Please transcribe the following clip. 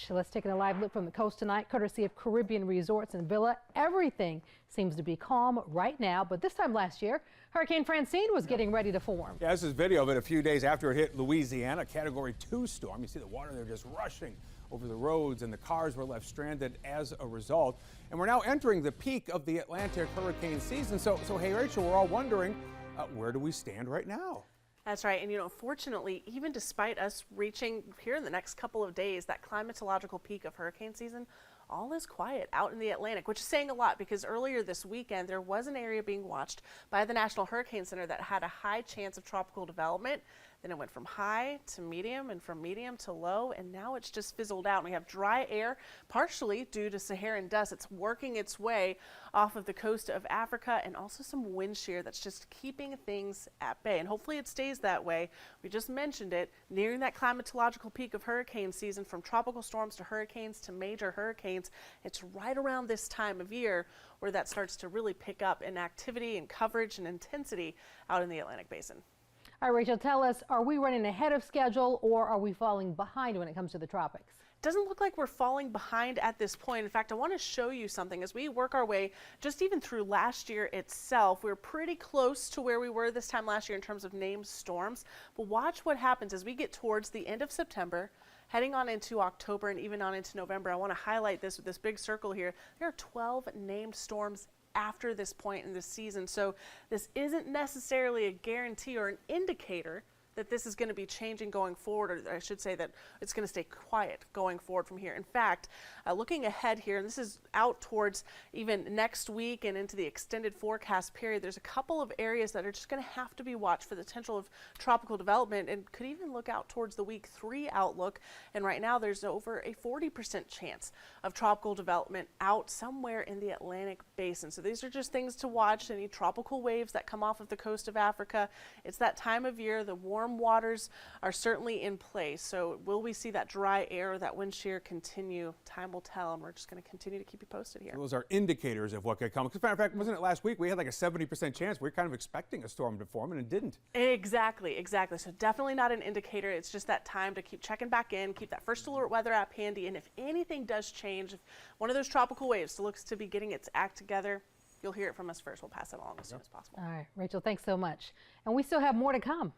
Beach. Let's take a live look from the coast tonight, courtesy of Caribbean Resorts and Villa. Everything seems to be calm right now, but this time last year, Hurricane Francine was getting ready to form. Yeah, this is video of it a few days after it hit Louisiana, Category 2 storm. You see the water there just rushing over the roads, and the cars were left stranded as a result. And we're now entering the peak of the Atlantic hurricane season. So hey, Rachel, we're all wondering, where do we stand right now? That's right. And, you know, fortunately, even despite us reaching here in the next couple of days, that climatological peak of hurricane season, all is quiet out in the Atlantic, which is saying a lot because earlier this weekend, there was an area being watched by the National Hurricane Center that had a high chance of tropical development. Then it went from high to medium and from medium to low, and now it's just fizzled out. And we have dry air, partially due to Saharan dust. It's working its way off of the coast of Africa, and also some wind shear that's just keeping things at bay. And hopefully it stays that way. We just mentioned it, nearing that climatological peak of hurricane season, from tropical storms to hurricanes to major hurricanes. It's right around this time of year where that starts to really pick up in activity and coverage and intensity out in the Atlantic basin. All right, Rachel, tell us, are we running ahead of schedule or are we falling behind when it comes to the tropics? Doesn't look like we're falling behind at this point. In fact, I want to show you something as we work our way just even through last year itself. We're pretty close to where we were this time last year in terms of named storms. But watch what happens as we get towards the end of September, heading on into October and even on into November. I want to highlight this with this big circle here. There are 12 named storms after this point in the season. So this isn't necessarily a guarantee or an indicator that this is going to be changing going forward, or I should say that it's going to stay quiet going forward from here. In fact, looking ahead here, and this is out towards even next week and into the extended forecast period, there's a couple of areas that are just going to have to be watched for the potential of tropical development, and could even look out towards the week 3 outlook. And right now there's over a 40% chance of tropical development out somewhere in the Atlantic basin. So these are just things to watch. Any tropical waves that come off of the coast of Africa. It's that time of year. The warm waters are certainly in place. So will we see that dry air, that wind shear continue? Time will tell, and we're just going to continue to keep you posted here. Those are indicators of what could come. As a matter of fact, wasn't it last week we had like a 70% chance? We were kind of expecting a storm to form, and it didn't. Exactly. So definitely not an indicator. It's just that time to keep checking back in, keep that first alert weather app handy, and if anything does change, if one of those tropical waves looks to be getting its act together, you'll hear it from us first. We'll pass it along as soon as possible. All right, Rachel, thanks so much. And we still have more to come.